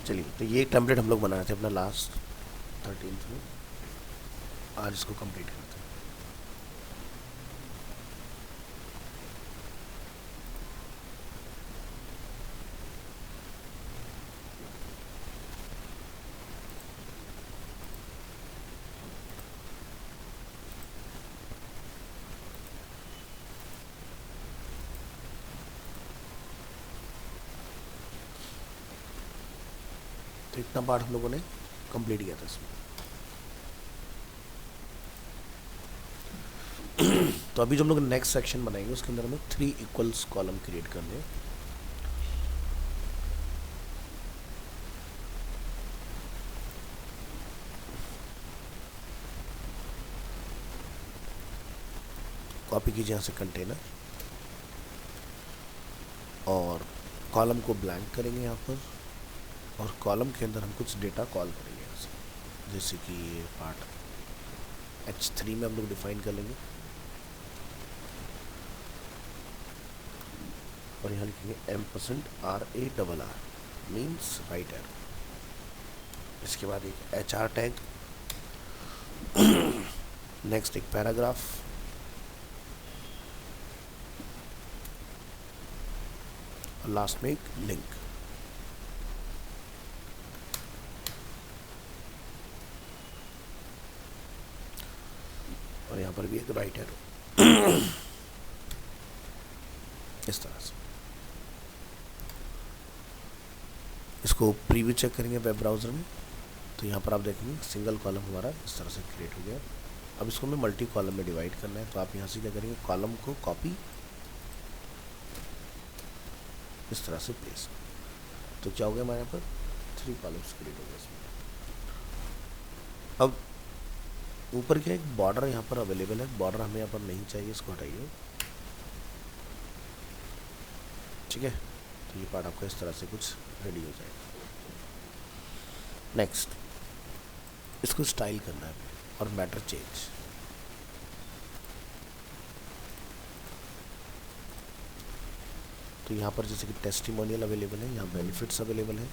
चलिए, तो ये टेम्पलेट हम लोग बनाए थे अपना लास्ट 13th में, आज इसको कंप्लीट करते हैं। तो इतना पार्ट हम लोगों ने कंप्लीट किया था इसमें। तो अभी जो हम लोग नेक्स्ट सेक्शन बनाएंगे उसके अंदर हमें 3 इक्वल्स कॉलम क्रिएट करने हैं। कॉपी कीजिए यहाँ से कंटेनर और कॉलम को ब्लैंक करेंगे यहाँ पर, और कॉलम के अंदर हम कुछ डेटा कॉल करेंगे यहाँ से, जैसे कि ये पार्ट H3 में हम लोग डिफाइन कर लेंगे और यहाँ लिखेंगे $RARR मीन्स राइट एरो। इसके बाद एक HR टैग, नेक्स्ट एक पैराग्राफ, और लास्ट में एक लिंक। और यहाँ पर भी एक राइट एरो इस तरह से। इसको प्रीव्यू चेक करेंगे वेब ब्राउज़र में, तो यहाँ पर आप देखेंगे सिंगल कॉलम हमारा इस तरह से क्रिएट हो गया। अब इसको हमें मल्टी कॉलम में डिवाइड करना है, तो आप यहाँ से क्या करेंगे, कॉलम को कॉपी इस तरह से प्लेस। तो क्या हो गया हमारे यहाँ पर 3 कॉलम्स क्रिएट हो गए इसमें। अब ऊपर क्या एक बॉर्डर यहाँ पर अवेलेबल है, बॉर्डर हमें यहाँ पर नहीं चाहिए, इसको हटाइए। ठीक है, तो ये पार्ट आपका इस तरह से कुछ रेडी हो जाएगा। नेक्स्ट इसको स्टाइल करना है और मैटर चेंज। तो यहाँ पर जैसे कि टेस्टिमोनियल अवेलेबल है, यहाँ बेनिफिट्स अवेलेबल है,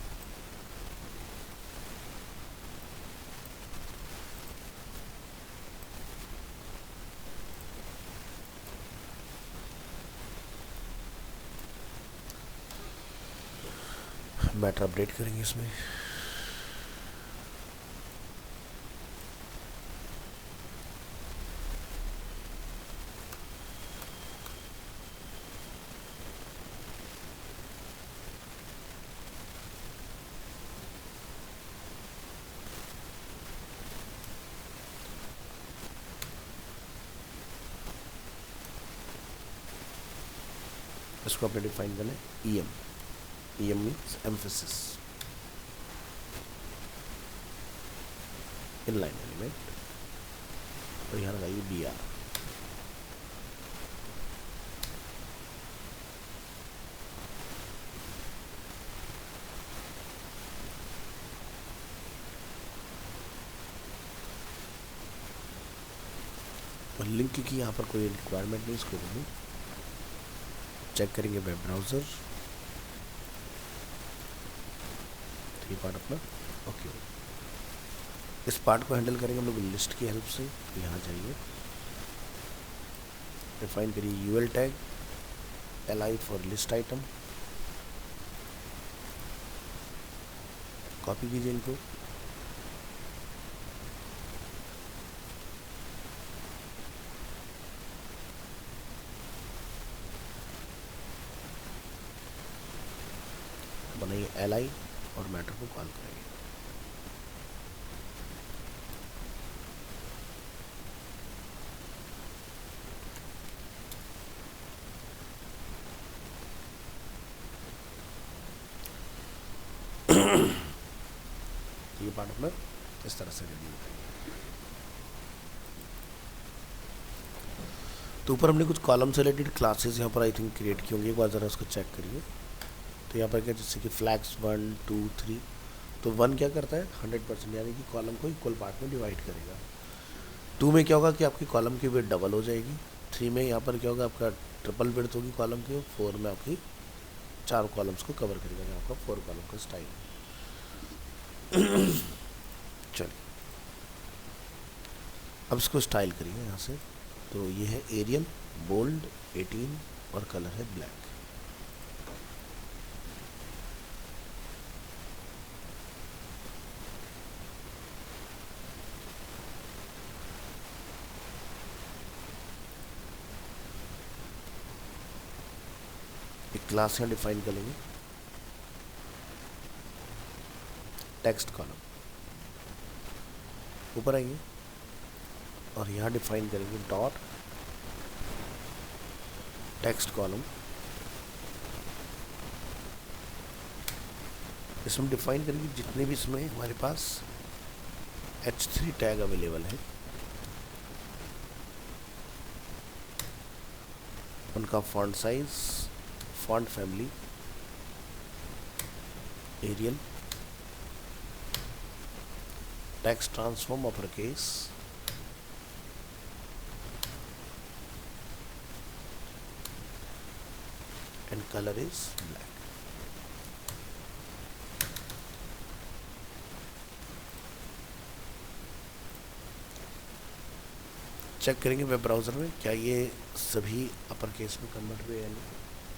मैटर अपडेट करेंगे इसमें। इसको अपने डिफाइन करना है EM means emphasis, inline element, और यहाँ लगाइए BR। और लिंक की यहाँ पर कोई रिक्वायरमेंट नहीं, इसको हम चेक करेंगे वेब ब्राउज़र। तो ये पार्ट अपना ओके। इस पार्ट को हैंडल करेंगे हम लोग लिस्ट की हेल्प से। तो यहाँ जाइए, डिफाइन करिए UL tag LI for list item, copy कीजिए इनको, बनाइए LI और मैटर को कॉल करेंगे। ये पार्ट अपना इस तरह से रेडी हो जाएगा। तो ऊपर हमने कुछ कॉलम से रिलेटेड क्लासेस यहाँ पर आई थिंक क्रिएट की होंगी, एक बार ज़रा उसको चेक करिए। तो यहाँ पर क्या, जैसे कि फ्लैग्स 1 2 3, तो 1 क्या करता है 100%, यानी कि कॉलम को इक्वल पार्ट में डिवाइड करेगा। 2 में क्या होगा कि आपकी कॉलम की विड्थ डबल हो जाएगी। 3 में यहाँ पर क्या होगा, आपका ट्रिपल विड्थ होगी कॉलम की। 4 में आपकी 4 कॉलम्स को कवर करेगा, यहाँ आपका 4 कॉलम का स्टाइल। चलिए अब इसको स्टाइल करिए यहाँ से। तो ये है एरियल, बोल्ड, 18 और कलर है ब्लैक। एक क्लास यहाँ डिफाइन कर लेंगे, टेक्स्ट कॉलम। ऊपर आएंगे और यहाँ डिफाइन करेंगे डॉट टेक्स्ट कॉलम। इसमें डिफाइन करेंगे जितने भी इसमें हमारे पास H3 टैग अवेलेबल है उनका font size, font family, Arial, text transform upper case, and colour is black. Check करेंगे वेब ब्राउज़र में क्या ये सभी अपर केस में कन्वर्ट हुए या नहीं,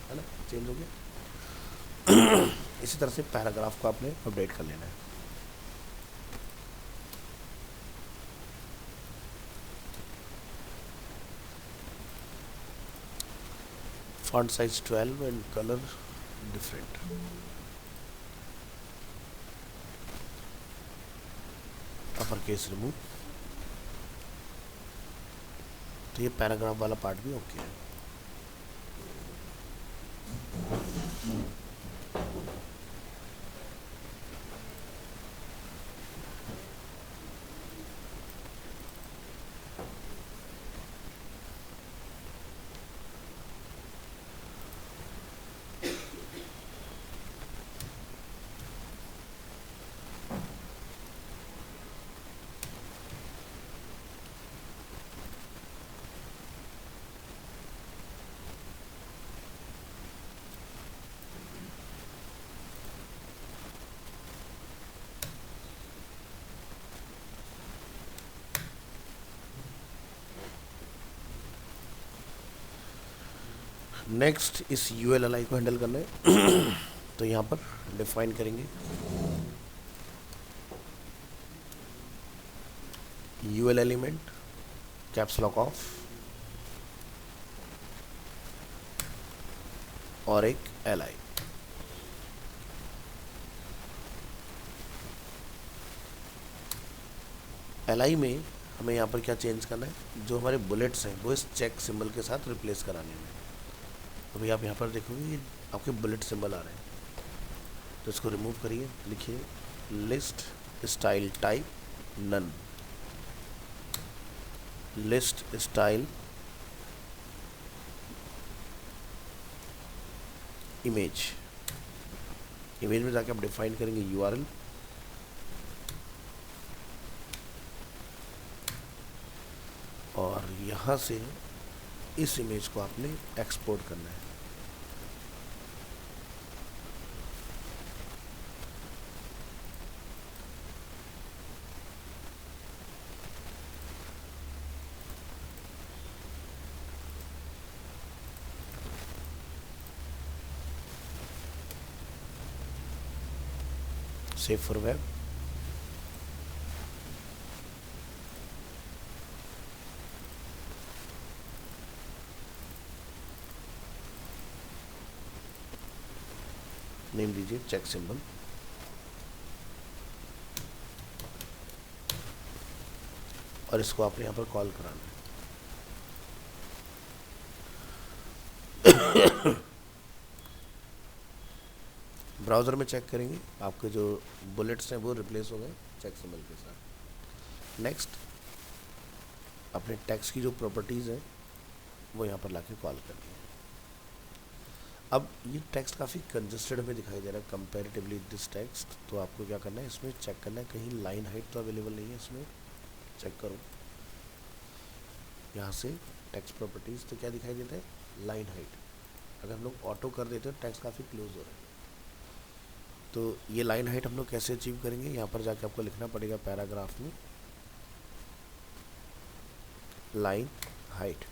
है ना, चेंज हो गया। इसी तरह से पैराग्राफ को आपने अपडेट कर लेना है। Font size 12 and colour different. Upper case remove. तो ये पैराग्राफ वाला पार्ट भी ओके है। नेक्स्ट इस ULLI को हैंडल करना है। तो यहाँ पर डिफाइन करेंगे UL element, caps lock of और एक LI। LI में हमें यहाँ पर क्या चेंज करना है, जो हमारे बुलेट्स हैं वो इस चेक सिंबल के साथ रिप्लेस कराने हैं। अभी आप यहाँ पर देखोगे ये आपके बुलेट सिंबल आ रहे हैं, तो इसको रिमूव करिए। लिखिए list style type none, list style image. Image में जाके आप डिफाइन करेंगे URL, और यहाँ से इस इमेज को आपने एक्सपोर्ट करना है। Save for web. नेम दीजिए चेक सिंबल। और इसको आपने यहाँ पर कॉल कराना है। ब्राउज़र में चेक करेंगे आपके जो बुलेट्स हैं वो रिप्लेस हो गए चेक सिंबल के साथ। नेक्स्ट अपने टेक्स्ट की जो प्रॉपर्टीज़ हैं वो यहाँ पर लाके कॉल करनी है। अब ये टेक्स्ट काफ़ी कंजस्टेड हमें दिखाई दे रहा है कंपैरेटिवली दिस टेक्स्ट, तो आपको क्या करना है, इसमें चेक करना है कहीं लाइन हाइट तो अवेलेबल नहीं है इसमें। चेक करो यहाँ से टेक्स्ट प्रॉपर्टीज़, तो क्या दिखाई देता है, लाइन हाइट। अगर हम लोग ऑटो कर देते हैं टेक्स्ट काफ़ी क्लोज हो रहा है। तो ये लाइन हाइट हम लोग कैसे अचीव करेंगे, यहाँ पर जाके आपको लिखना पड़ेगा पैराग्राफ में लाइन हाइट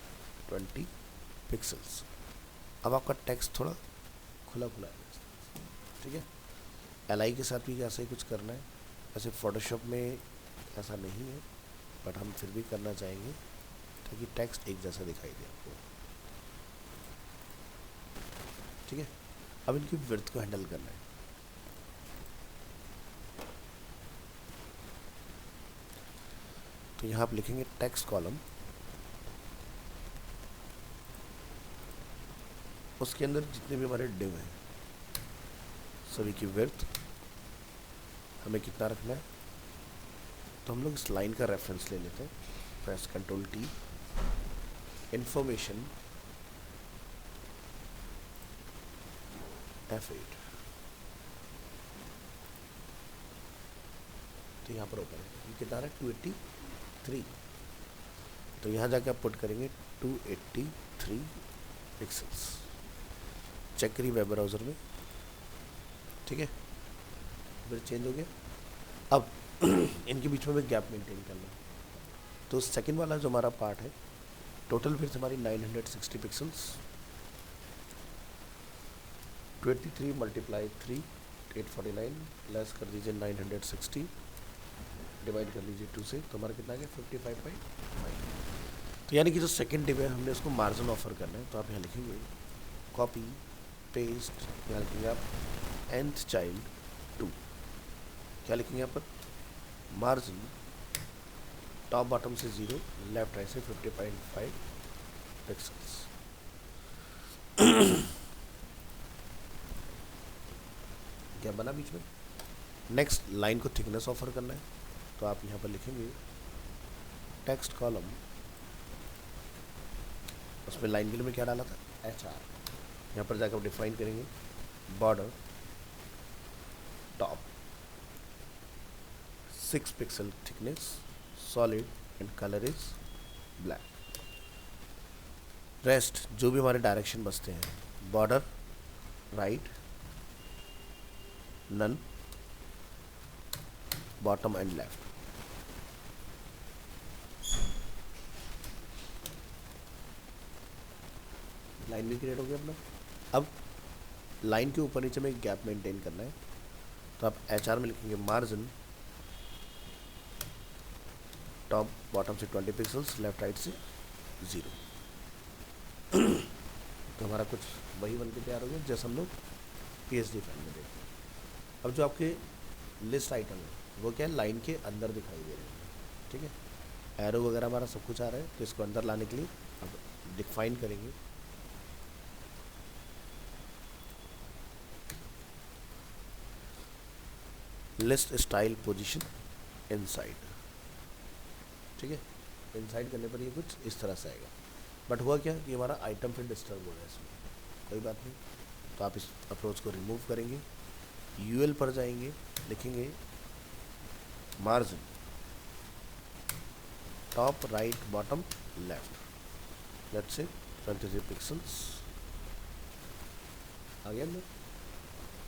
20 पिक्सल्स। अब आपका टेक्स्ट थोड़ा खुला खुला है, ठीक है। एल के साथ भी ऐसा ही कुछ करना है। वैसे फोटोशॉप में ऐसा नहीं है, बट हम फिर भी करना चाहेंगे ताकि टेक्स्ट एक जैसा दिखाई दे आपको, ठीक है। अब इनकी विड्थ को हैंडल करना है। तो यहाँ आप लिखेंगे टेक्स्ट कॉलम, उसके अंदर जितने भी हमारे डिव हैं सभी की विड्थ हमें कितना रखना है। तो हम लोग इस लाइन का रेफरेंस ले लेते हैं, press control T, information F8, तो यहाँ पर ओपन है। ये कितना है 283। तो यहाँ जाके आप पुट करेंगे 283 पिक्सल्स, चेक करिए वेब ब्राउज़र में, ठीक है। फिर चेंज हो गया। अब इनके बीच में गैप मेंटेन करना है। तो सेकंड वाला जो हमारा पार्ट है, टोटल फिर हमारी 960 पिक्सल्स, 23 मल्टीप्लाई 3 849, लेस कर दीजिए 960, डिवाइड कर लीजिए 2 से, तो हमारा कितना आ गया 55.5। तो यानी कि जो सेकंड डिव है हमने उसको मार्जिन ऑफर करना है। तो आप यहाँ लिखेंगे कॉपी पेस्ट, यहाँ लिखेंगे आप nth चाइल्ड 2, क्या लिखेंगे यहाँ पर मार्जिन टॉप बॉटम से 0, लेफ्ट राइट से 50.5 पिक्सल्स। क्या बना बीच में। नेक्स्ट लाइन को थिकनेस ऑफर करना है। तो आप यहाँ पर लिखेंगे टेक्स्ट कॉलम, उसमें लाइन के लिए में क्या डाला था HR, यहाँ पर जाकर आप डिफाइन करेंगे border top 6 pixel thickness, solid and colour is black. Rest जो भी हमारे डायरेक्शन बसते हैं, border right none, bottom and left. Line भी क्रिएट हो गया अपना। अब लाइन के ऊपर नीचे में एक गैप मेंटेन करना है। तो आप HR में लिखेंगे मार्जिन टॉप बॉटम से 20 पिक्सल्स, लेफ्ट राइट से 0। तो हमारा कुछ वही बन के तैयार हो गया जैसे हम लोग PSD फाइल में देखते हैं। अब जो आपके लिस्ट आइटम है वो क्या है, लाइन के अंदर दिखाई दे रहे हैं, ठीक है। एरो वगैरह हमारा सब कुछ आ रहा है। तो इसको अंदर लाने के लिए अब डिफाइन करेंगे लिस्ट स्टाइल पोजीशन इनसाइड, ठीक है। इनसाइड करने पर ये कुछ इस तरह से आएगा। बट हुआ क्या कि हमारा आइटम फिर डिस्टर्ब हो गया इसमें, कोई बात नहीं। तो आप इस अप्रोच को रिमूव करेंगे, UL पर जाएंगे, लिखेंगे margin top right bottom left, let's say 23 pixels आ गया अंदर,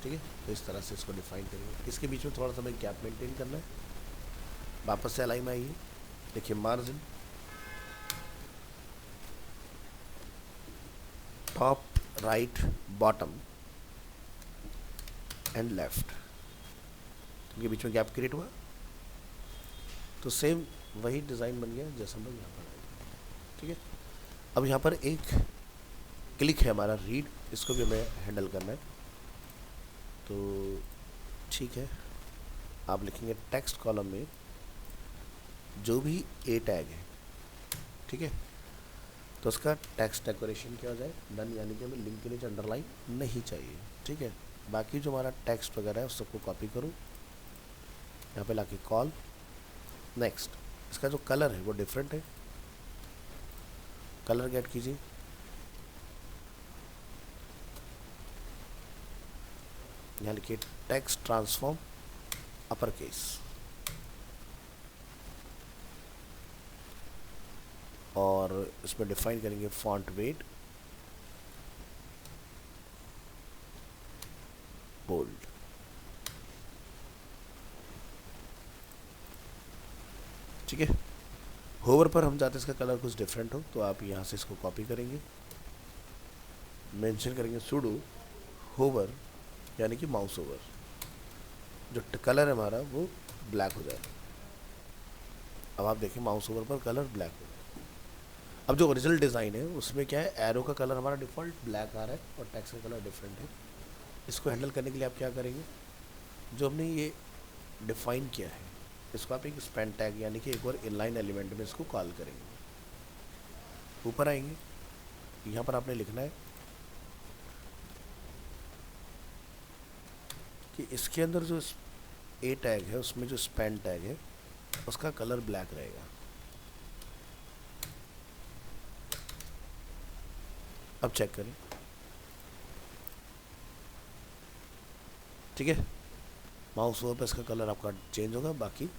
ठीक है। तो इस तरह से इसको डिफाइन करेंगे। इसके बीच में थोड़ा सा हमें गैप मेंटेन करना है। वापस से अलाइन में आइए, देखिए margin top right bottom and left, इनके बीच में गैप क्रिएट हुआ। तो सेम वही डिज़ाइन बन गया जैसा हम लोग यहाँ पर आए, ठीक है। अब यहाँ पर एक क्लिक है हमारा रीड, इसको भी हमें हैंडल करना है। तो ठीक है, आप लिखेंगे टेक्स्ट कॉलम में जो भी A टैग है, ठीक है, तो उसका टेक्स्ट डेकोरेशन क्या हो जाए डन, यानी कि हमें लिंक के नीचे अंडरलाइन नहीं चाहिए, ठीक है। बाकी जो हमारा टेक्स्ट वगैरह है उस सबको कॉपी करो, यहाँ पे लाके कॉल। नेक्स्ट इसका जो कलर है वो डिफरेंट है, कलर गेट कीजिए, यहाँ लिखिए टेक्स्ट ट्रांसफॉर्म अपर केस, और इसमें डिफाइन करेंगे फॉन्ट वेट बोल्ड, ठीक है। होवर पर हम चाहते हैं इसका कलर कुछ डिफरेंट हो, तो आप यहाँ से इसको कॉपी करेंगे, मेंशन करेंगे सुडो होवर, यानी कि माउस ओवर, जो कलर है हमारा वो ब्लैक हो जाएगा। अब आप देखिए माउस ओवर पर कलर ब्लैक हो गया। अब जो ओरिजिनल डिज़ाइन है उसमें क्या है, एरो का कलर हमारा डिफ़ॉल्ट ब्लैक आ रहा है और टेक्स्ट का कलर डिफरेंट है। इसको हैंडल करने के लिए आप क्या करेंगे, जो हमने ये डिफाइन किया है इसको आप एक स्पैन टैग यानी कि एक और इनलाइन एलिमेंट में इसको कॉल करेंगे। ऊपर आएंगे, यहाँ पर आपने लिखना है कि इसके अंदर जो ए टैग है उसमें जो स्पैन टैग है उसका कलर ब्लैक रहेगा। अब चेक करें, ठीक है, माउस ओवर पर इसका कलर आपका चेंज होगा, बाकी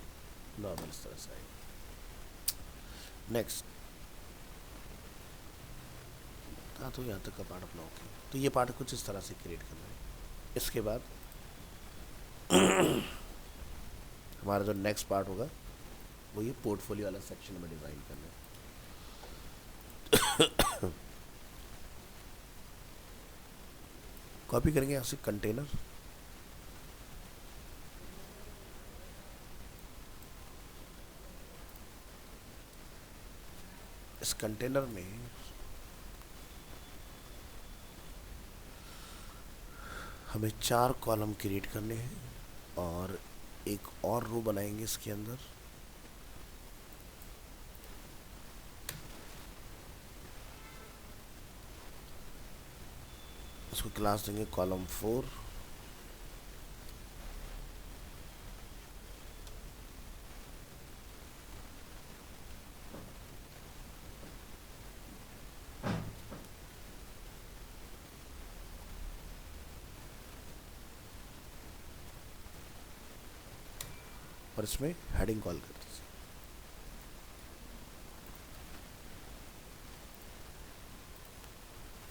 नॉर्मल इस तरह से आएगा। नेक्स्ट था तो यहाँ तक का पार्ट अपना ओके, तो ये पार्ट कुछ इस तरह से क्रिएट करना है। इसके बाद हमारा जो नेक्स्ट पार्ट होगा वो ये पोर्टफोलियो वाला सेक्शन में डिज़ाइन करना है। कॉपी करेंगे यहाँ से कंटेनर, इस कंटेनर में हमें 4 कॉलम क्रिएट करने हैं और एक और रो बनाएंगे इसके अंदर। इसको क्लास देंगे कॉलम 4, और इसमें हेडिंग कॉल कर दीजिए।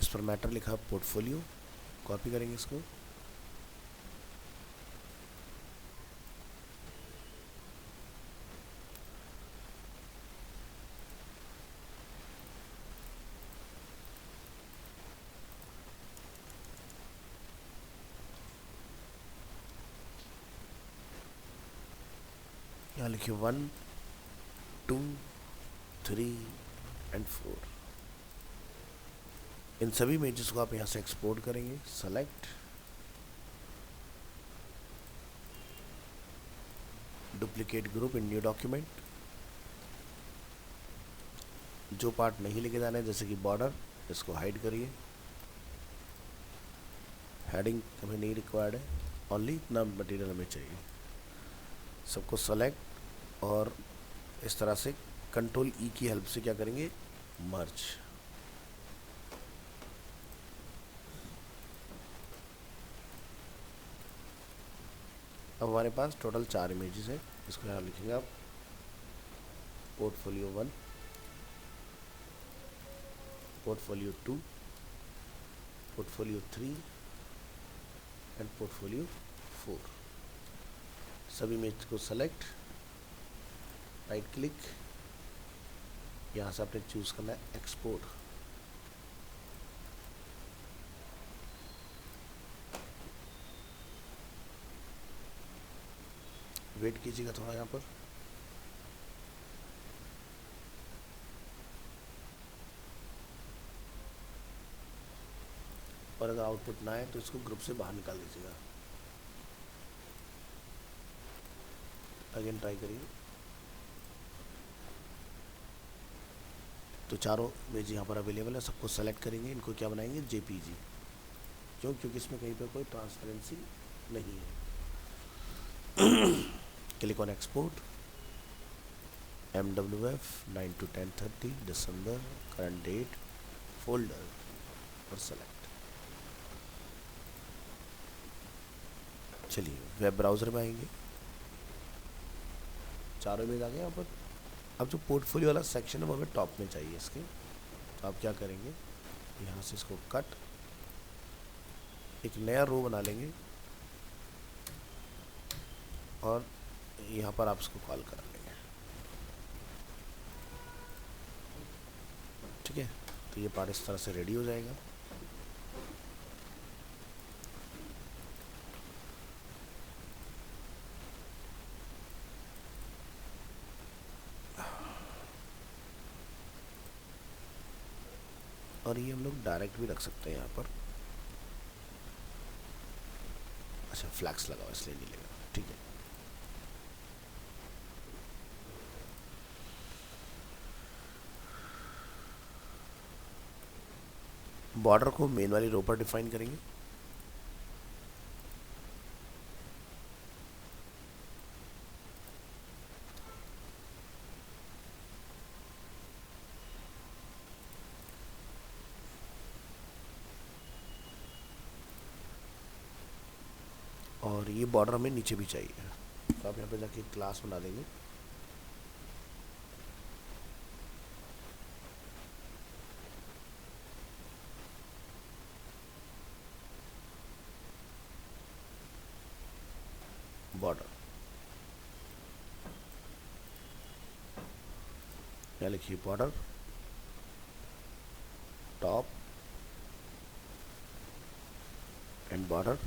इस पर मैटर लिखा पोर्टफोलियो, कॉपी करेंगे इसको, यहाँ लिखिए 1 2 3 एंड 4। इन सभी इमेजेस को आप यहाँ से एक्सपोर्ट करेंगे, select, duplicate group in new document. जो पार्ट नहीं लेके जाना है जैसे कि बॉर्डर, इसको हाइड करिए, हेडिंग हमें नहीं रिक्वायर्ड है, ओनली इतना मटेरियल हमें चाहिए। सबको सेलेक्ट और इस तरह से कंट्रोल ई की हेल्प से क्या करेंगे, मर्ज। अब हमारे पास टोटल 4 इमेजेस है। इसको यहाँ लिखेंगे आप portfolio 1, portfolio 2, portfolio 3 and portfolio 4। सभी इमेज को सेलेक्ट, राइट क्लिक, यहाँ से आपने चूज करना है एक्सपोर्ट। वेट कीजिएगा थोड़ा यहाँ पर। और अगर आउटपुट ना आए तो इसको ग्रुप से बाहर निकाल दीजिएगा। अगेन ट्राई करिए। तो चारों इमेज यहाँ पर अवेलेबल है, सबको सेलेक्ट करेंगे, इनको क्या बनाएंगे, जेपीजी। क्यों? क्योंकि इसमें कहीं पर कोई ट्रांसपेरेंसी नहीं है। Click on export, MWF 9 to 10:30 दिसंबर, करंट डेट, फोल्डर और सेलेक्ट। चलिए वेब ब्राउज़र में आएंगे, चारों इमेज आ गए यहाँ पर। अब जो पोर्टफोलियो वाला सेक्शन है वो हमें टॉप में चाहिए इसके, तो आप क्या करेंगे, यहाँ से इसको कट, एक नया रो बना लेंगे और यहाँ पर आप इसको कॉल कर लेंगे। तो ये पार्ट इस तरह से रेडी हो जाएगा। और ये हम लोग डायरेक्ट भी रख सकते हैं यहाँ पर। अच्छा फ्लैक्स लगा हुआ इसलिए नहीं लेगा, ठीक है। बॉर्डर को मेन वाली रो पर डिफाइन करेंगे। और ये बॉर्डर हमें नीचे भी चाहिए, तो आप यहाँ पे जाके क्लास बना देंगे। बॉर्डर यहाँ लिखिए border top and border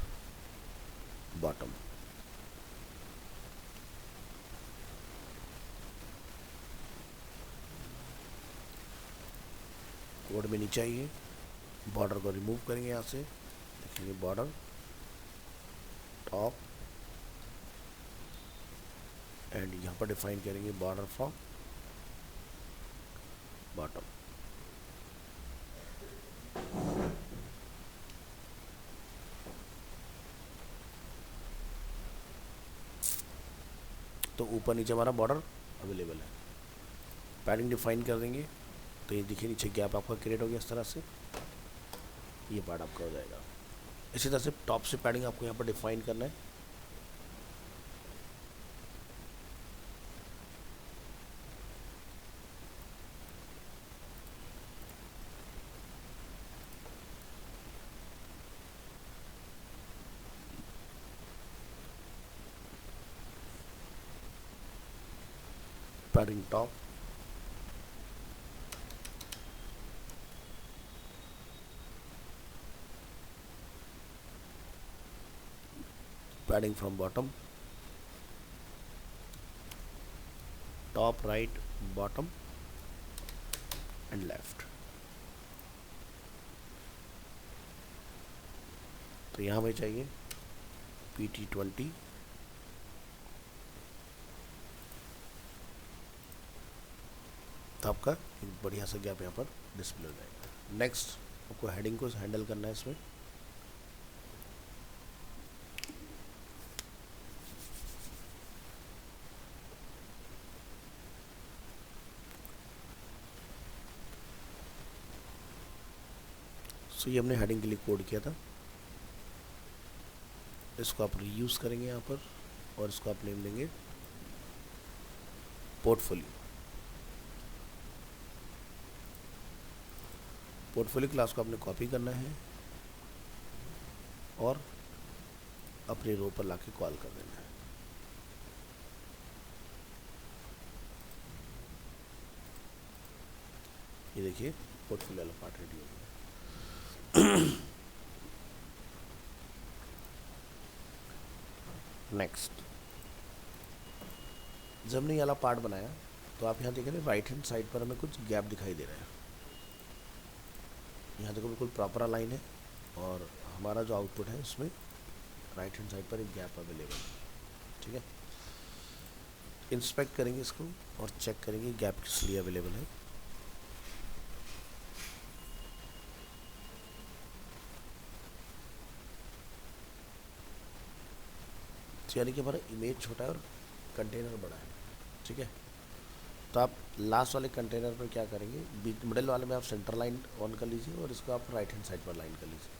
bottom. Code में नहीं चाहिए, बॉर्डर को रिमूव करेंगे यहाँ से, लिखेंगे बॉर्डर टॉप एंड यहाँ पर डिफाइन करेंगे बॉर्डर फ्रॉम बॉटम। तो ऊपर नीचे हमारा बॉर्डर अवेलेबल है। पैडिंग डिफाइन कर देंगे, तो ये देखिए नीचे गैप आपका क्रिएट हो गया इस तरह से, ये पार्ट आपका हो जाएगा। इसी तरह से टॉप से पैडिंग आपको यहाँ पर डिफाइन करना है। Padding top padding from bottom top right bottom and left. तो यहाँ हमें चाहिए PT20 तो आपका एक बढ़िया सा गैप यहाँ पर डिस्प्ले हो जाएगा। नेक्स्ट आपको हेडिंग को हैंडल करना है इसमें। सो ये हमने हेडिंग के लिए कोड किया था, इसको आप रीयूज़ करेंगे यहाँ पर और इसको आप नेम देंगे पोर्टफोलियो। पोर्टफोलियो क्लास को आपने कॉपी करना है और अपने रो पर लाके कॉल कर देना है। ये देखिए पोर्टफोलियो वाला पार्ट रेडी हो गया। नेक्स्ट जब हमने ये वाला पार्ट बनाया तो आप यहाँ देख रहे हैं राइट हैंड साइड पर हमें कुछ गैप दिखाई दे रहा है। यहाँ देखो बिल्कुल प्रॉपर अलाइन है और हमारा जो आउटपुट है उसमें राइट हैंड साइड पर एक गैप अवेलेबल है, ठीक है। इंस्पेक्ट करेंगे इसको और चेक करेंगे गैप किस लिए अवेलेबल है। यानी कि हमारा इमेज छोटा है और कंटेनर बड़ा है, ठीक है। तो आप लास्ट वाले कंटेनर पर क्या करेंगे, मिडिल वाले में आप सेंटर लाइन ऑन कर लीजिए और इसको आप राइट हैंड साइड पर लाइन कर लीजिए।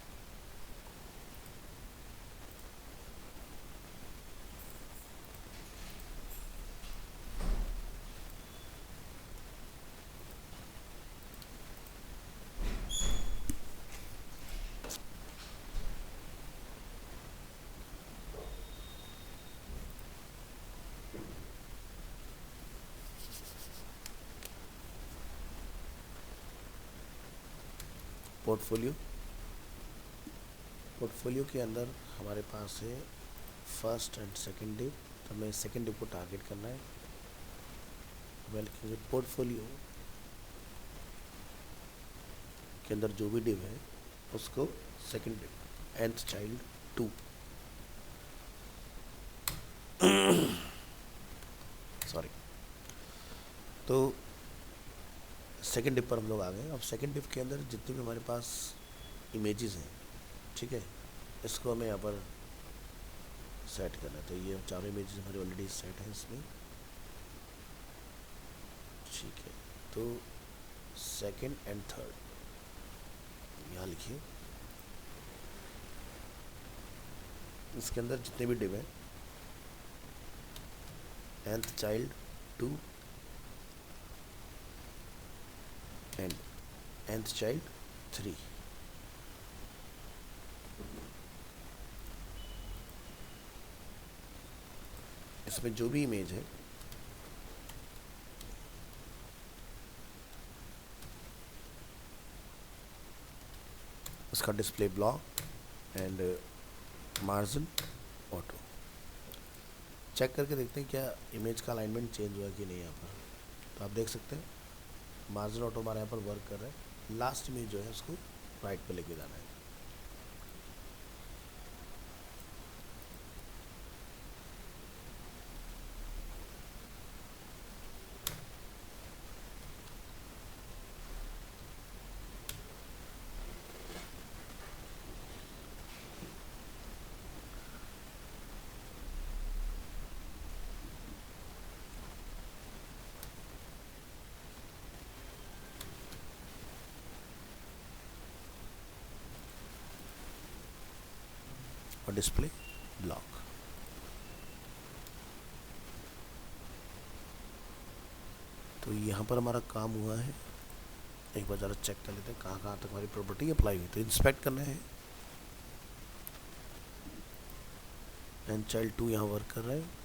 पोर्टफोलियो, पोर्टफोलियो के अंदर हमारे पास है फर्स्ट एंड सेकंड डिप, तो हमें सेकंड डिप को टारगेट करना है। वेल क्योंकि पोर्टफोलियो के अंदर जो भी डिप है उसको second div nth child 2 sorry, तो सेकंड डिप पर हम लोग आ गए। अब सेकंड डिप के अंदर जितने भी हमारे पास इमेजेस हैं, ठीक है, इसको हमें यहाँ पर सेट करना है। तो ये चारों इमेजेस हमारे ऑलरेडी सेट हैं इसमें, ठीक है। तो सेकंड एंड थर्ड यहाँ लिखिए, इसके अंदर जितने भी डिव हैं nth child 2 and nth child 3, इसमें जो भी इमेज है उसका display block and margin auto. Check करके देखते हैं क्या इमेज का अलाइनमेंट चेंज हुआ कि नहीं यहाँ पर। तो आप देख सकते हैं मार्जिन ऑटो हमारे यहाँ पर वर्क कर रहा है। लास्ट इमेज जो है उसको राइट पे लेके जाना है। और डिस्प्ले ब्लॉक। तो यहाँ पर हमारा काम हुआ है। एक बार ज़रा चेक कर लेते हैं कहाँ कहाँ तक हमारी प्रॉपर्टी अप्लाई हुई। तो इंस्पेक्ट करना है, एंड चाइल्ड 2 यहाँ वर्क कर रहा है।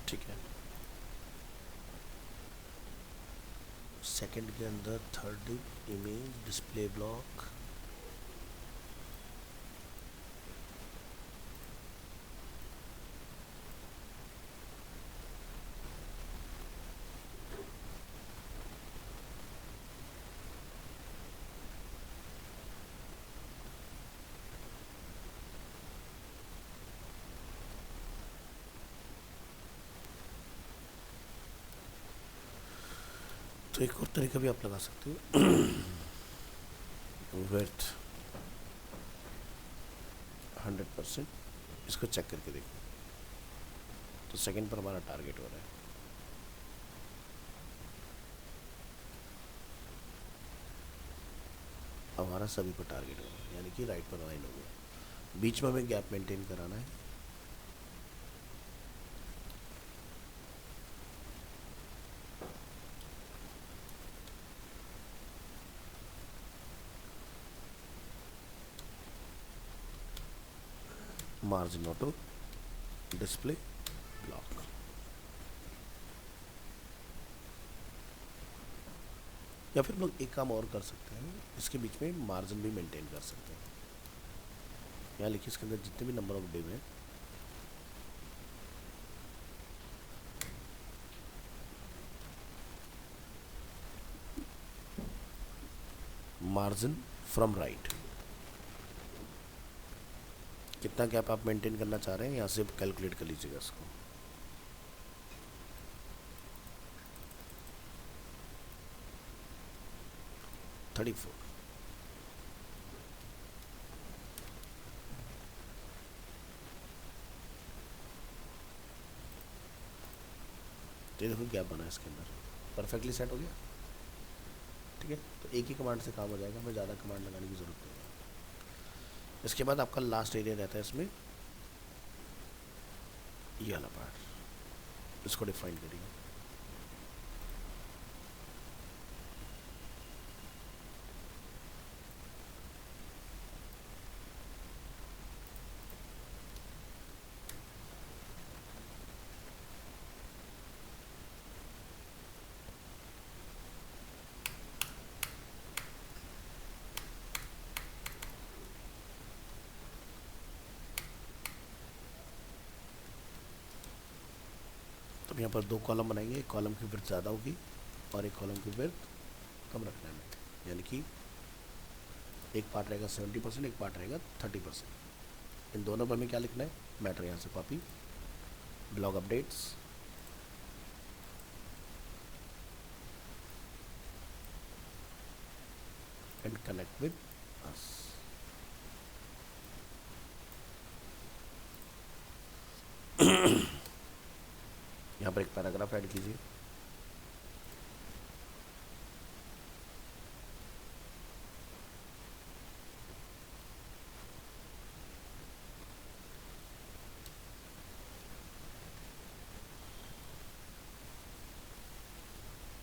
ठीक है, सेकंड के अंदर थर्ड इमेज डिस्प्ले ब्लॉक, तो एक और तरीका भी आप लगा सकते हो, विड्थ 100%, इसको चेक करके देखो। तो सेकंड पर हमारा टारगेट हो रहा है। हमारा सभी पर टारगेट हो रहा है, यानी कि राइट पर अलाइन हो गया। बीच में हमें गैप मेंटेन कराना है। Margin auto, display block. या फिर हम लोग एक काम और कर सकते हैं, इसके बीच में मार्जिन भी मेंटेन कर सकते हैं। यहाँ लिखिए इसके अंदर जितने भी नंबर ऑफ डिव हैं मार्जिन फ्रॉम राइट, कितना गैप आप मेंटेन करना चाह रहे हैं यहाँ से कैलकुलेट कर लीजिएगा इसको। Thirty four. तो देखो गैप बना है इसके अंदर। परफेक्टली सेट हो गया। ठीक है, तो एक ही कमांड से काम हो जाएगा, हमें ज़्यादा कमांड लगाने की ज़रूरत नहीं है। इसके बाद आपका लास्ट एरिया रहता है इसमें, ये वाला पार्ट, इसको डिफाइन करिए। तो यहाँ पर दो कॉलम बनाएंगे, एक कॉलम की विड्थ ज़्यादा होगी और एक कॉलम की विड्थ कम रखना है, यानी कि एक पार्ट रहेगा 70%, एक पार्ट रहेगा 30%। इन दोनों पर हमें क्या लिखना है, मैटर यहाँ से copy, blog updates, and connect with us. यहाँ पर एक पैराग्राफ ऐड कीजिए।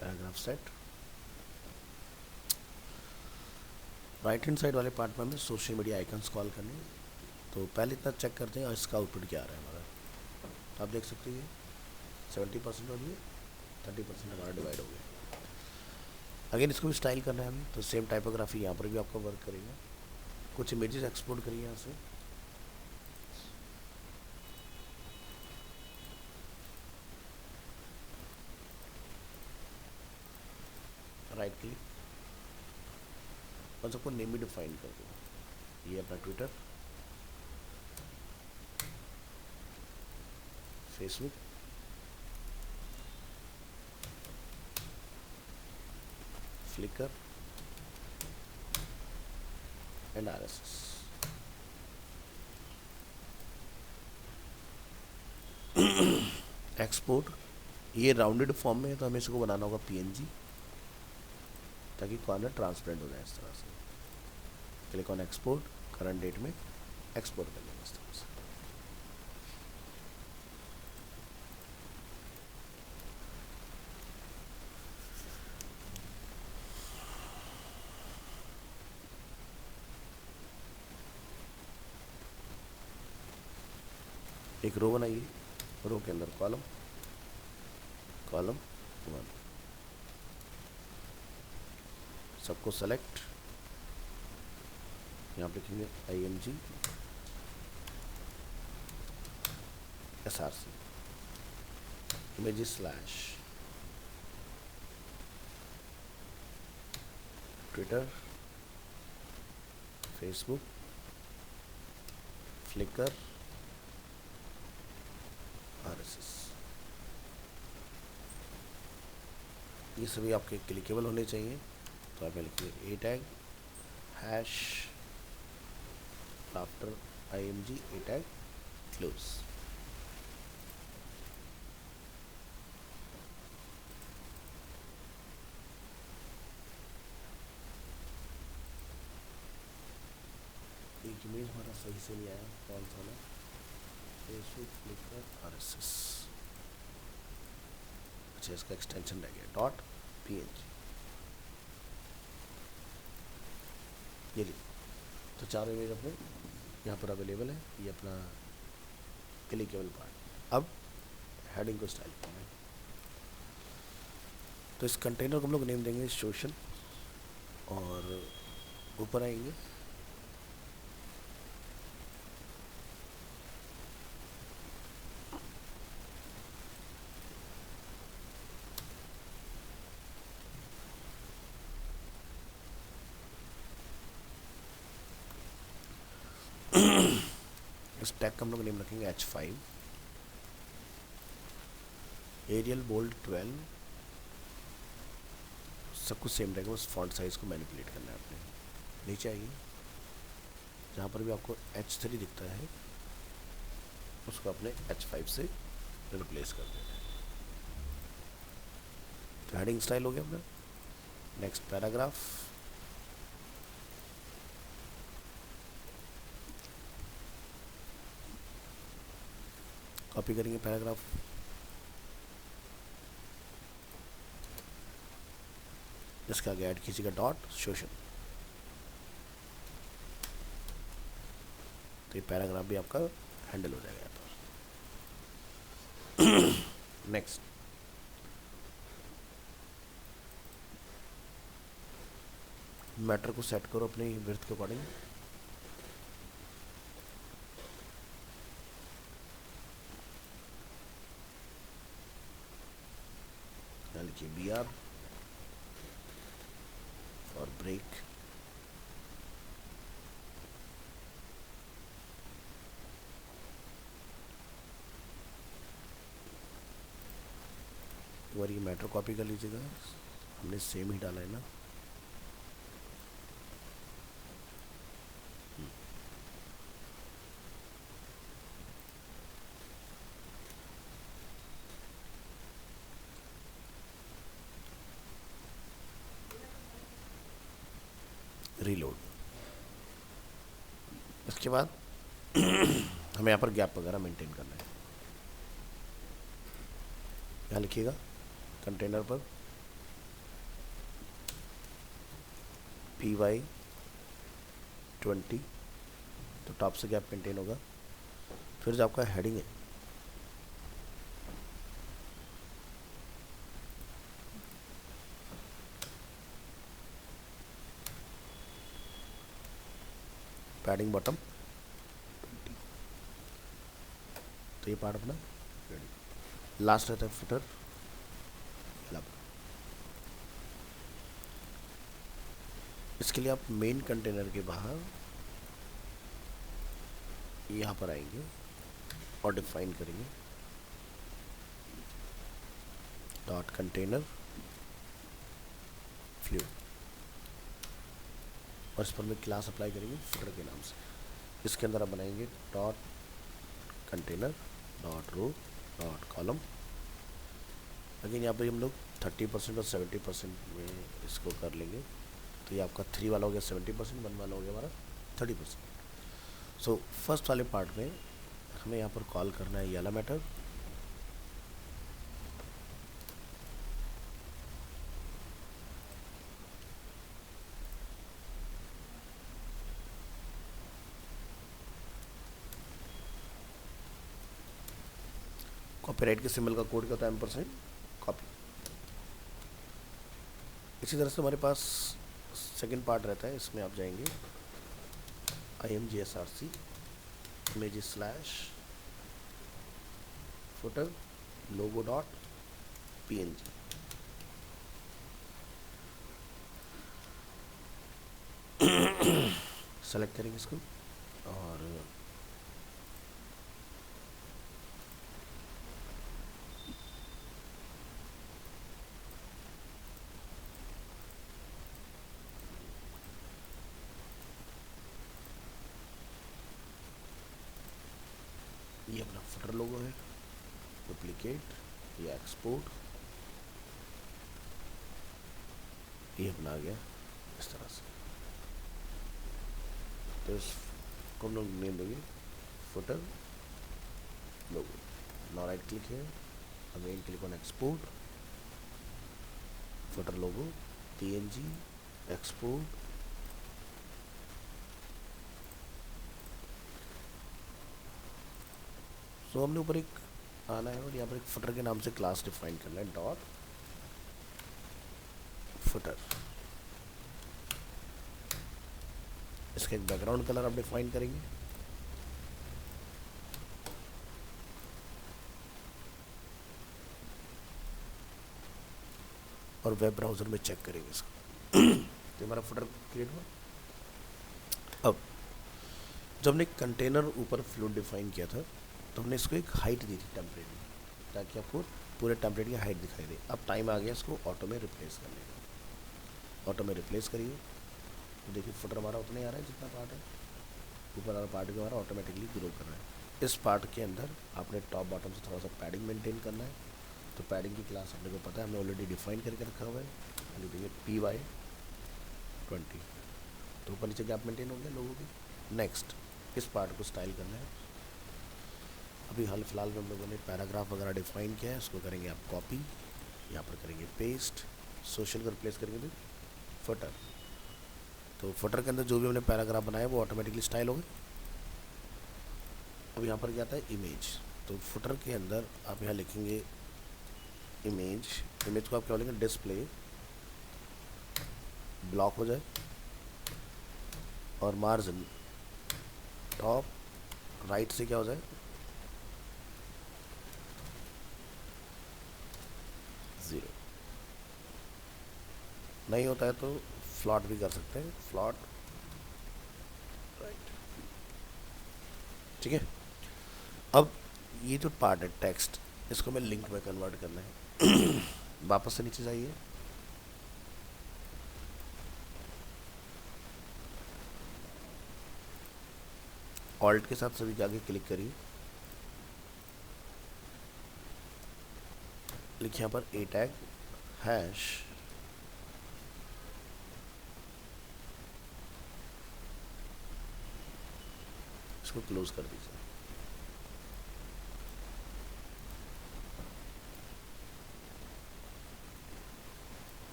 Paragraph set. Right hand side वाले पार्ट में हमें सोशल मीडिया आइकन्स कॉल करने हैं। तो पहले इतना चेक करते हैं और इसका आउटपुट क्या आ रहा है हमारा। तो आप देख सकते हैं 70% हो रही है, 30% हमारा डिवाइड हो गया। अगेन इसको भी स्टाइल करना है हमें, तो सेम टाइपोग्राफी यहाँ पर भी आपका वर्क करेगा। कुछ इमेजेस एक्सपोर्ट करिए यहाँ से, राइट क्लिक और सबको नेम भी डिफाइन कर दो। ये अपना Twitter, Facebook, Flickr and RSS। Export, ये राउंडेड फॉर्म में है तो हमें इसको बनाना होगा PNG, ताकि कॉर्नर ट्रांसपेरेंट हो जाए इस तरह से। Click on export, current date में एक्सपोर्ट कर लेंगे इस तरह से। एक रो बनाइए, रो के अंदर कॉलम, कॉलम 1, सबको सेलेक्ट, यहाँ पे लिखेंगे IMG SRC, images slash Twitter, Facebook, Flickr, RSS। ये सभी आपके क्लिकेबल होने चाहिए। तो आप लिखिए A tag hash after IMG A tag close. एक इमेज हमारा सही से नहीं आया, कौन सा ना, फेसबुक, फ्लिकर, RSS। अच्छा, इसका एक्सटेंशन रह गया .png। ये ली, तो चारों इमेज अपने यहाँ पर अवेलेबल है। ये अपना क्लिकेबल पार्ट। अब हेडिंग को स्टाइल करना है, तो इस कंटेनर को हम लोग नेम देंगे सोशल, और ऊपर आएंगे इस टैग का हम लोग नेम रखेंगे H5, एरियल बोल्ड 12, सब कुछ सेम रहेगा, बस फॉन्ट साइज को मैनिपुलेट करना है आपने। नीचे आइए, जहाँ पर भी आपको H3 दिखता है उसको अपने H5 से रिप्लेस कर देना है। तो हेडिंग स्टाइल हो गया अपना। नेक्स्ट पैराग्राफ, कॉपी करेंगे पैराग्राफ, इसका आगे ऐड कीजिएगा डॉट शोषण। तो ये पैराग्राफ भी आपका हैंडल हो जाएगा यहाँ पर। नेक्स्ट, मैटर को सेट करो अपनी विड्थ के अकॉर्डिंग। लिखिए बी आर और ब्रेक। एक बार ये मैटर कॉपी कर लीजिएगा, हमने सेम ही डाला है ना। रीलोड। इसके बाद हमें यहाँ पर गैप वगैरह मेंटेन करना है। यहाँ लिखिएगा कंटेनर पर PY20, तो टॉप से गैप मेंटेन होगा। फिर जो आपका हेडिंग है, पैडिंग बॉटम 20, तो ये पार्ट अपना रेडी। लास्ट रहता है फुटर। इसके लिए आप मेन कंटेनर के बाहर यहाँ पर आएंगे और डिफाइन करेंगे डॉट कंटेनर फ्लूइड, और इस पर में क्लास अप्लाई करेंगे फुटर के नाम से। इसके अंदर आप बनाएंगे dot container dot row dot column. Again यहाँ पर हम लोग 30% और 70% में इसको कर लेंगे। तो ये आपका 3 वाला हो गया 70%, 1 वाला हो गया हमारा 30%। सो फर्स्ट वाले पार्ट में हमें यहाँ पर कॉल करना है ये वाला मैटर, कॉपीराइट के सिंबल का कोड क्या होता है एम्परसेंड कॉपी। इसी तरह से हमारे पास सेकंड पार्ट रहता है, इसमें आप जाएंगे IMGSRC इमेज स्लैश फुटर लोगो डॉट PNG। सेलेक्ट करेंगे इसको और ये अपना फुटर लोगो है, डुप्लीकेट, ये एक्सपोर्ट, ये अपना आ गया इस तरह से। तो इसको हम लोग नेम देंगे footer logo. Now right click है, again click on export, footer logo PNG export. So हमने ऊपर एक आना है और यहाँ पर एक फुटर के नाम से क्लास डिफाइन करना है डॉट फुटर। इसका एक बैकग्राउंड कलर आप डिफाइन करेंगे और वेब ब्राउज़र में चेक करेंगे इसको। तो हमारा फुटर क्रिएट हुआ। अब जब हमने कंटेनर ऊपर फ्लूइड डिफाइन किया था तो हमने इसको एक हाइट दी थी टेम्परेरी, ताकि आपको पूरे टेम्परेरी की हाइट दिखाई दे। अब टाइम आ गया इसको ऑटो में रिप्लेस करने का। ऑटो में रिप्लेस करिए तो देखिए फुटर हमारा उतना ही आ रहा है जितना पार्ट है, ऊपर वाला पार्ट भी हमारा ऑटोमेटिकली ग्रो कर रहा है। इस पार्ट के अंदर आपने टॉप बॉटम से थोड़ा सा पैडिंग मेंटेन करना है तो पैडिंग की क्लास अपने को पता है, हमने ऑलरेडी डिफाइन करके रखा हुआ है, लिखेंगे PY20। तो ऊपर नीचे गैप मेंटेन हो गया लोगों की। नेक्स्ट इस पार्ट को स्टाइल करना है। अभी हाल फिलहाल में हम लोगों ने पैराग्राफ वगैरह डिफाइन किया है, उसको करेंगे आप कॉपी, यहाँ पर करेंगे पेस्ट, सोशल को रिप्लेस करेंगे तो फुटर। तो फुटर के अंदर जो भी हमने पैराग्राफ बनाया वो ऑटोमेटिकली स्टाइल हो गए। अब यहाँ पर क्या आता है इमेज, तो फुटर के अंदर आप यहाँ लिखेंगे इमेज, इमेज को आप क्या बोलेंगे डिस्प्ले ब्लॉक हो जाए, और मार्जिन टॉप राइट से क्या हो जाए 0। नहीं होता है तो फ्लॉट भी कर सकते हैं, फ्लॉट राइट। ठीक है, अब ये जो पार्ट है टेक्स्ट, इसको मैं लिंक में कन्वर्ट करना है। वापस से नीचे जाइए, ऑल्ट के साथ सभी के आगे क्लिक करिए, लिखिए यहाँ पर ए टैग हैश इसको क्लोज कर दीजिए।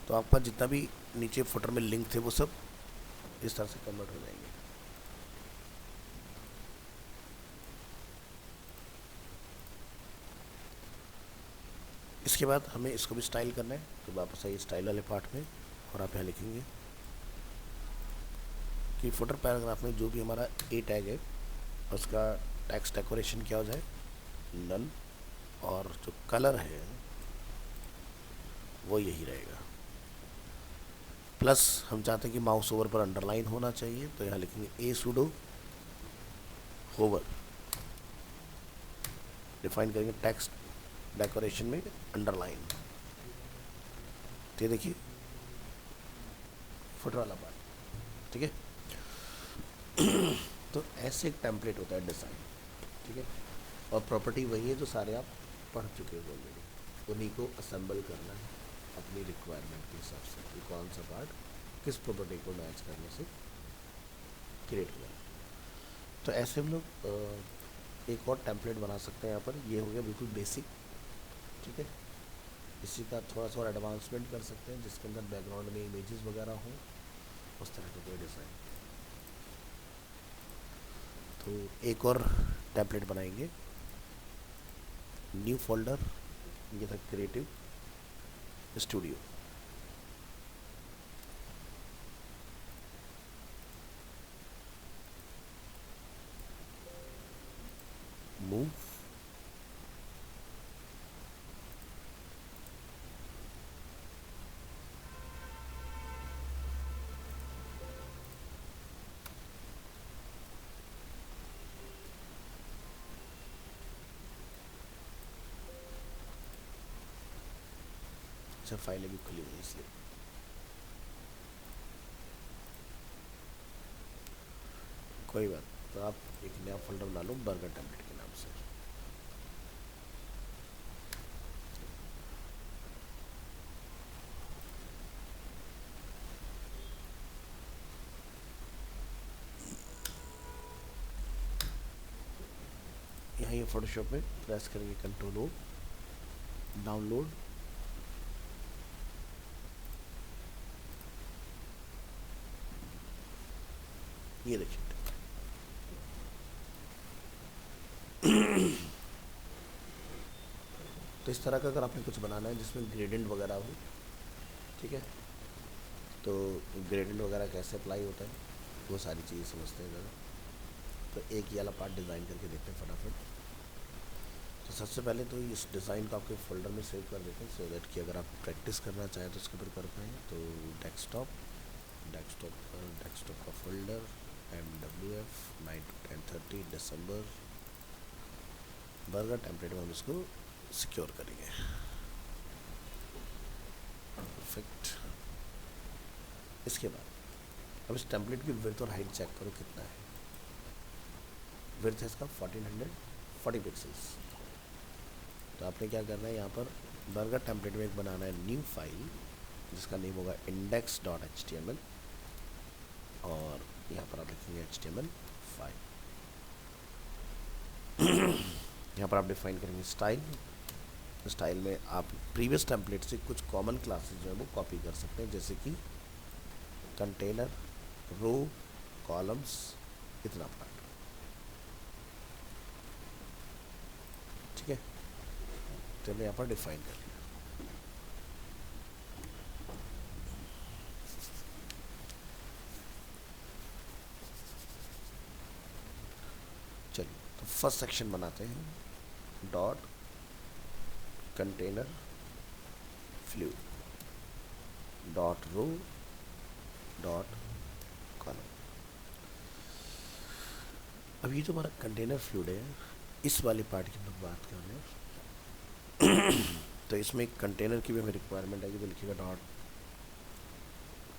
तो आपका जितना भी नीचे फुटर में लिंक थे वो सब इस तरह से कन्वर्ट हो जाएंगे। इसके बाद हमें इसको भी स्टाइल करना है, तो वापस आइए स्टाइल वाले पार्ट में, और आप यहाँ लिखेंगे कि फुटर पैराग्राफ में जो भी हमारा ए टैग है उसका टेक्स्ट डेकोरेशन क्या हो जाए नल, और जो कलर है वो यही रहेगा। प्लस हम चाहते हैं कि माउस ओवर पर अंडरलाइन होना चाहिए, तो यहाँ लिखेंगे ए सुडो होवर, डिफाइन करेंगे टेक्स्ट डेकोरेशन में अंडरलाइन। तो ये देखिए फुटर वाला पार्ट, ठीक है। तो ऐसे एक टेम्पलेट होता है डिज़ाइन, ठीक है। और प्रॉपर्टी वही है जो सारे आप पढ़ चुके हो ऑलरेडी, उन्हीं को असेंबल करना है अपनी रिक्वायरमेंट के हिसाब से कि कौन सा पार्ट किस प्रॉपर्टी को मैच करने से क्रिएट हुआ। तो ऐसे हम लोग एक और टेम्पलेट बना सकते हैं। यहाँ पर ये हो गया बिल्कुल बेसिक, ठीक है। इसी का थोड़ा सा और एडवांसमेंट कर सकते हैं जिसके अंदर बैकग्राउंड में इमेजेस वगैरह हों, उस तरह का कोई डिज़ाइन। तो एक और टेम्पलेट बनाएंगे, न्यू फोल्डर, ये था क्रिएटिव स्टूडियो। मूव, अच्छा फाइल अभी खुली हुई है इसलिए कोई बात। तो आप एक नया फोल्डर बना लो बर्गर टेम्पलेट के नाम से। यहाँ ये फोटोशॉप में प्रेस करेंगे कंट्रोल ओ, डाउनलोड, ये देखिए। तो इस तरह का अगर आपने कुछ बनाना है जिसमें ग्रेडियंट वगैरह हो, ठीक है, तो ग्रेडियंट वगैरह कैसे अप्लाई होता है वो सारी चीज़ें समझते हैं ज़रा। तो एक ये वाला पार्ट डिज़ाइन करके देखते हैं फटाफट। तो सबसे पहले तो इस डिज़ाइन को आपके फोल्डर में सेव कर देते हैं, सो दैट कि अगर आप प्रैक्टिस करना चाहें तो उसके ऊपर कर पाएँ। तो डेस्कटॉप, डेस्कटॉप का folder MWF 9 to 10:30 December burger template में हम इसको सिक्योर करेंगे। परफेक्ट। इसके बाद अब इस टेम्पलेट की विड्थ और हाइट चेक करो कितना है। विड्थ है इसका 1440 पिक्सल्स, तो आपने क्या करना है, यहाँ पर बर्गर टेम्पलेट में एक बनाना है न्यू फाइल जिसका नेम होगा index.html और यहाँ पर आप लिखेंगे HTML5। यहाँ पर आप डिफाइन करेंगे स्टाइल में आप प्रीवियस टेम्पलेट से कुछ कॉमन क्लासेस जो है वो कॉपी कर सकते हैं, जैसे कि कंटेनर, रो, कॉलम्स, इतना पार्ट। ठीक है, तो हमने यहाँ पर डिफाइन कर लिया। चलिए तो फर्स्ट सेक्शन बनाते हैं, dot container fluid dot row dot column. अब ये जो हमारा कंटेनर फ्लूइड है, इस वाले पार्ट की हम लोग बात कर रहे हैं। तो इसमें एक कंटेनर की भी हमें रिक्वायरमेंट है, तो लिखिएगा डॉट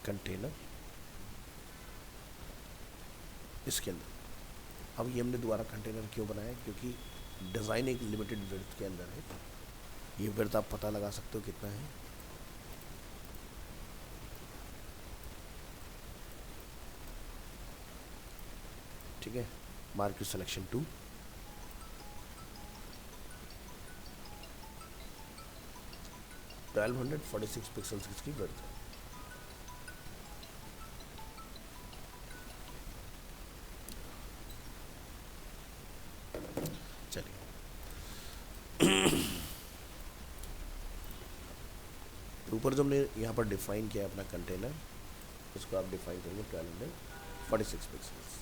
कंटेनर। इसके अंदर अब ये हमने दोबारा कंटेनर क्यों बनाया, क्योंकि डिज़ाइन एक लिमिटेड विड्थ के अंदर है। ये विड्थ आप पता लगा सकते हो कितना है, ठीक है। Mark you selection 2, twelve 1246 pixels की विड्थ है। चलिए ऊपर जो हमने यहाँ पर डिफाइन किया है अपना कंटेनर, इसको आप डिफाइन करेंगे 1246 पिक्सल्स।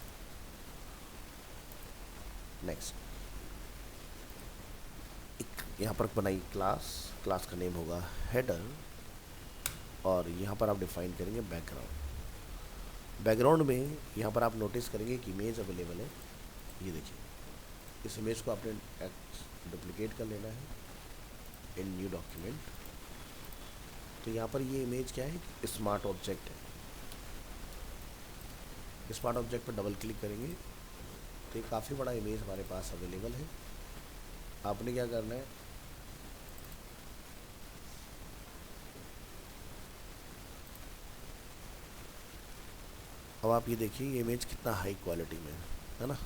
नेक्स्ट एक यहाँ पर बनाई क्लास का नेम होगा हेडर और यहाँ पर आप डिफाइन करेंगे बैकग्राउंड में यहाँ पर आप नोटिस करेंगे कि इमेज अवेलेबल है। ये देखिए, इस इमेज को आपने डुप्लीकेट कर लेना है इन न्यू डॉक्यूमेंट। तो यहाँ पर ये इमेज क्या है, स्मार्ट ऑब्जेक्ट है। स्मार्ट ऑब्जेक्ट पर डबल क्लिक करेंगे तो ये काफ़ी बड़ा इमेज हमारे पास अवेलेबल है। आपने क्या करना है, अब आप ये देखिए ये इमेज कितना हाई क्वालिटी में है ना।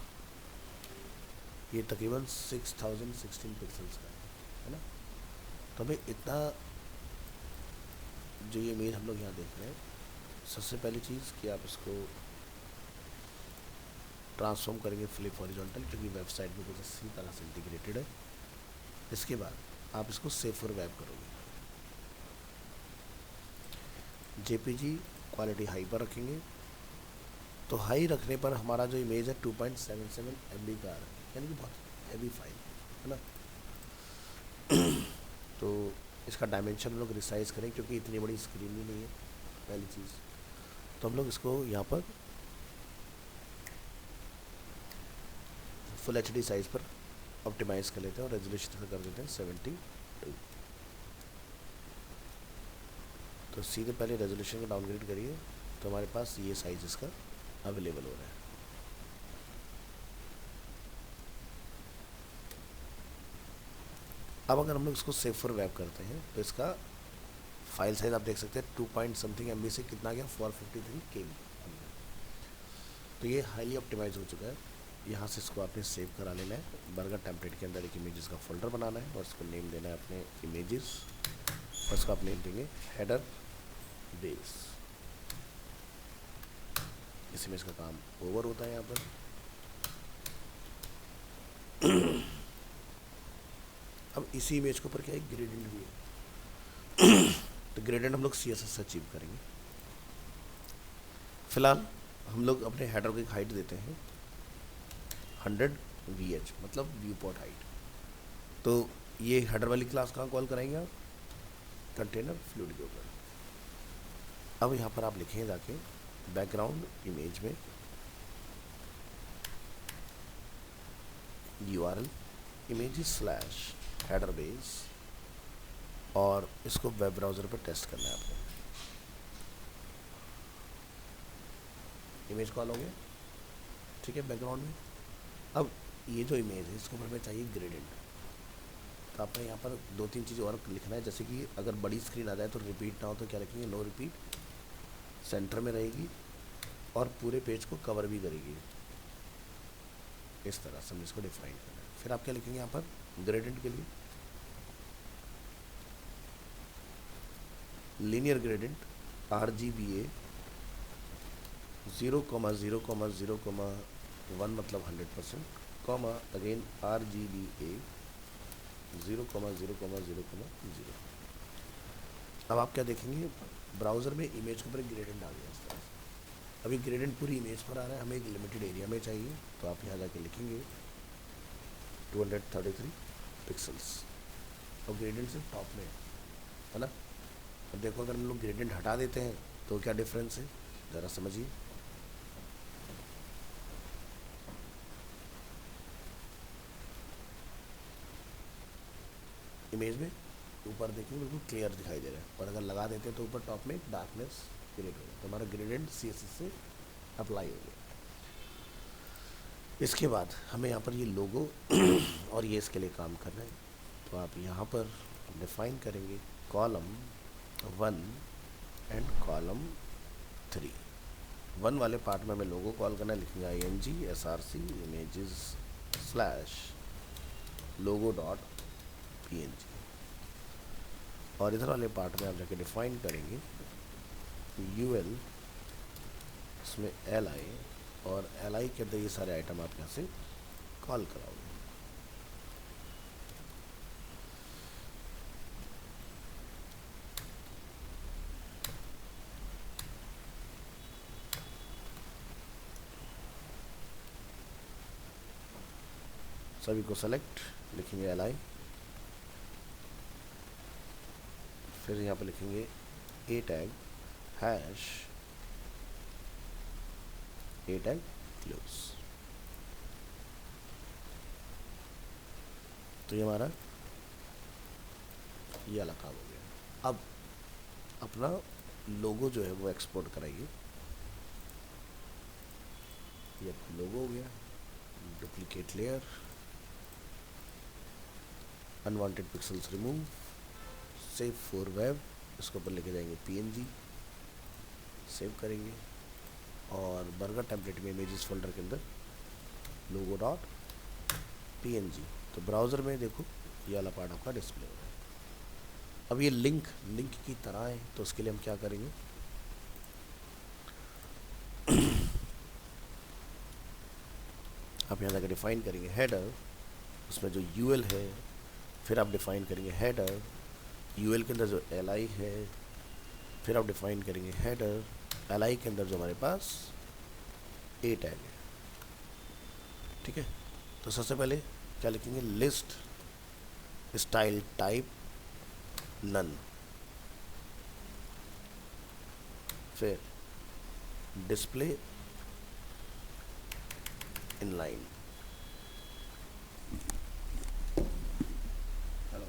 ये तकरीबन 6016 पिक्सल्स का है ना। तो हमें इतना जो ये इमेज हम लोग यहाँ देख रहे हैं, सबसे पहली चीज़ कि आप इसको ट्रांसफॉर्म करेंगे फ्लिप हॉरिजॉन्टल, क्योंकि वेबसाइट में कुछ इसी तरह से इंटीग्रेटेड है। इसके बाद आप इसको सेव फॉर वेब करोगे, जेपीजी क्वालिटी हाई पर रखेंगे। तो हाई रखने पर हमारा जो इमेज है 2.77 MB का आ रहा है, यानी कि बहुत हैवी फाइल है ना। तो इसका डायमेंशन हम लोग रिसाइज करें, क्योंकि इतनी बड़ी स्क्रीन भी नहीं है पहली चीज़। तो हम लोग इसको यहाँ पर फुल HD साइज पर ऑप्टिमाइज़ कर लेते हैं और रेजोल्यूशन कर देते हैं 72। तो सीधे पहले रेजोल्यूशन को डाउनग्रेड करिए, तो हमारे पास ये साइज इसका अवेलेबल हो रहा है। अब अगर हम लोग इसको सेव फॉर वेब करते हैं तो इसका फाइल साइज आप देख सकते हैं 2 पॉइंट समथिंग MB से कितना गया 453 KB। तो ये हाईली ऑप्टिमाइज हो चुका है। यहाँ से इसको आपने सेव करा लेना है। बर्गर टेम्पलेट के अंदर एक इमेजेस का फोल्डर बनाना है और इसको नेम देना है अपने इमेजेस, और इसको आप नेम देंगे हेडर बेस। इस इमेज का काम ओवर होता है यहाँ पर। अब इसी इमेज के ऊपर क्या है, ग्रेडियंट भी है। तो ग्रेडियंट हम लोग CSS से अचीव करेंगे। फिलहाल हम लोग अपने हेडर को एक हाइट देते हैं 100 VH, मतलब व्यू पोर्ट हाइट। तो ये हेडर वाली क्लास कहाँ कॉल कराएंगे आप, कंटेनर फ्लूइड के ऊपर। अब यहाँ पर आप लिखें जाके बैकग्राउंड इमेज में URL images/header base, और इसको वेब ब्राउज़र पर टेस्ट करना है आपको। इमेज कॉल हो गया, ठीक है, बैकग्राउंड में। अब ये जो इमेज है इसको ऊपर में चाहिए ग्रेडियंट। तो आपने यहाँ पर 2-3 चीज़ें और लिखना है, जैसे कि अगर बड़ी स्क्रीन आ जाए तो रिपीट ना हो तो क्या लिखेंगे, नो रिपीट, सेंटर में रहेगी और पूरे पेज को कवर भी करेगी। इस तरह से हम इसको डिफाइन करना है। फिर आप क्या लिखेंगे यहाँ पर ग्रेडियंट के लिए, लीनियर ग्रेडियंट RGBA 0,0,0,1 मतलब 100%, कॉमा अगेन RGBA 0,0,0,0। अब आप क्या देखेंगे, ब्राउज़र में इमेज के ऊपर एक ग्रेडियंट आ गया इस तरह से। अभी ग्रेडियंट पूरी इमेज पर आ रहा है, हमें एक लिमिटेड एरिया में चाहिए, तो आप यहाँ जाके लिखेंगे 233 पिक्सल्स, और ग्रेडियंट सिर्फ टॉप में है ना। अब देखो अगर हम लोग ग्रेडियंट हटा देते हैं तो क्या डिफरेंस है, ज़रा समझिए। इमेज में ऊपर देखिए बिल्कुल क्लियर दिखाई दे रहा है, और अगर लगा देते हैं तो ऊपर टॉप में डार्कनेस क्रिएट हो गया, तो हमारा ग्रेडियंट CSS से अप्लाई हो गया। इसके बाद हमें यहाँ पर ये लोगो और ये इसके लिए काम करना है, तो आप यहाँ पर डिफाइन करेंगे कॉलम 1 एंड कॉलम 3। 1 वाले पार्ट में हमें लोगो कॉल करना है, लिखेंगे ING SRC images / logo.png, और इधर वाले पार्ट में आप जाके डिफाइन करेंगे UL, इसमें LI, और LI के अंदर ये सारे आइटम आप यहाँ से कॉल कराओगे। सभी को सेलेक्ट, लिखेंगे LI, फिर यहाँ पे लिखेंगे A tag #A tag close. तो ये हमारा ये वाला काम हो गया। अब अपना लोगो जो है वो एक्सपोर्ट कराइए। ये लोगो हो गया, duplicate layer, unwanted pixels remove, save for web, इसके ऊपर लेके जाएंगे PNG, सेव करेंगे, और बर्गर टेम्पलेट में इमेजेस फोल्डर के अंदर logo.png। तो ब्राउज़र में देखो ये वाला पार्ट आपका डिस्प्ले हो रहा है। अब ये लिंक की तरह है, तो उसके लिए हम क्या करेंगे, आप यहाँ जाकर डिफाइन करेंगे हेडर, उसमें जो UL है, फिर आप डिफाइन करेंगे हेडर, UL के अंदर जो LI है, फिर आप डिफाइन करेंगे हेडर, LI के अंदर जो हमारे पास A टैग है। ठीक है, तो सबसे पहले क्या लिखेंगे, लिस्ट स्टाइल टाइप नन, फिर डिस्प्ले इनलाइन, हेलो,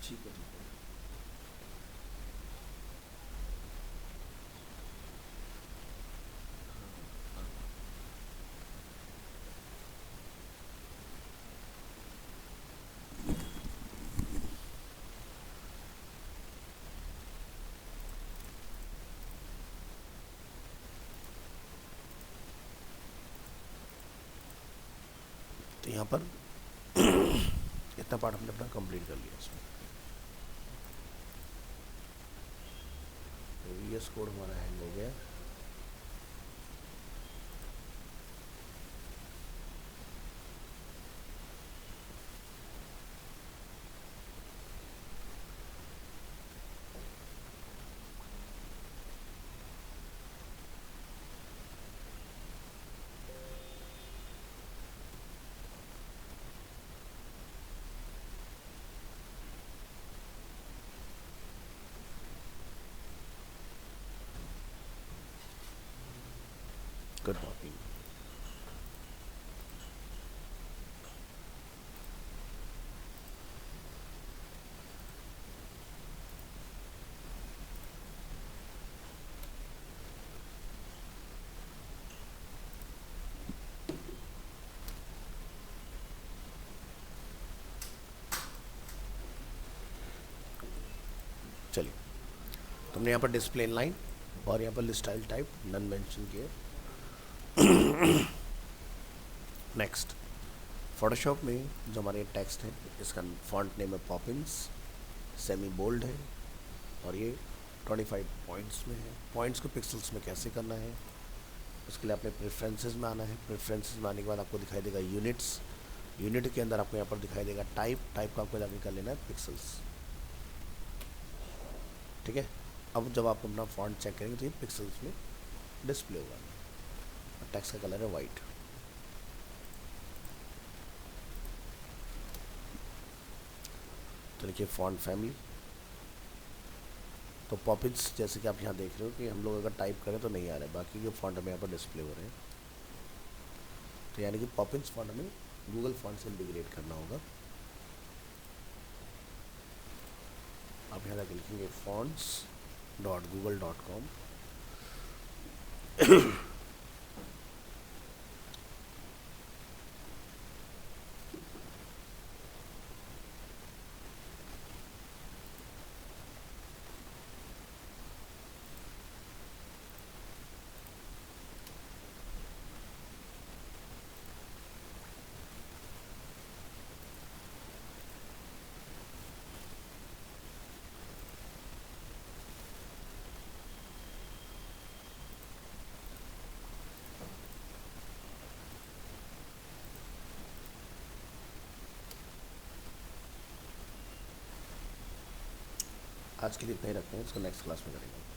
ठीक है, ठीक है। तो यहाँ पर इतना पार्ट हमने अपना कंप्लीट कर लिया। इसमें VS कोड हमारा हैंग हो गया। Good morning. हमने यहाँ पर डिस्प्ले लाइन और यहाँ पर स्टाइल टाइप नन मेंशन किया। नेक्स्ट, फोटोशॉप में जो हमारे टेक्स्ट है इसका फॉन्ट नेम है पॉपिंस, सेमी बोल्ड है और ये 25 पॉइंट्स में है। पॉइंट्स को पिक्सल्स में कैसे करना है उसके लिए आपने प्रेफरेंसेस में आना है। प्रेफरेंसेस में आने के बाद आपको दिखाई देगा यूनिट्स, यूनिट के अंदर आपको यहाँ पर दिखाई देगा टाइप, टाइप का आपको जाके कर लेना है पिक्सल्स। ठीक है, अब जब आप अपना फॉन्ट चेक करेंगे तो ये पिक्सल्स में डिस्प्ले होगा और टेक्स्ट का कलर है वाइट। तो देखिए फॉन्ट फैमिली, तो पॉपिंस जैसे कि आप यहाँ देख रहे हो कि हम लोग अगर टाइप करें तो नहीं आ रहा है, बाकी के फॉन्ट हमें यहाँ पर डिस्प्ले हो रहे हैं। तो यानी कि पॉपिंस फॉन्ट हमें गूगल फॉन्ट से इंटीग्रेट करना होगा। आप यहाँ जाकर लिखेंगे fonts.google.com। आज के लिए इतना ही रखते हैं, इसको नेक्स्ट क्लास में करेंगे।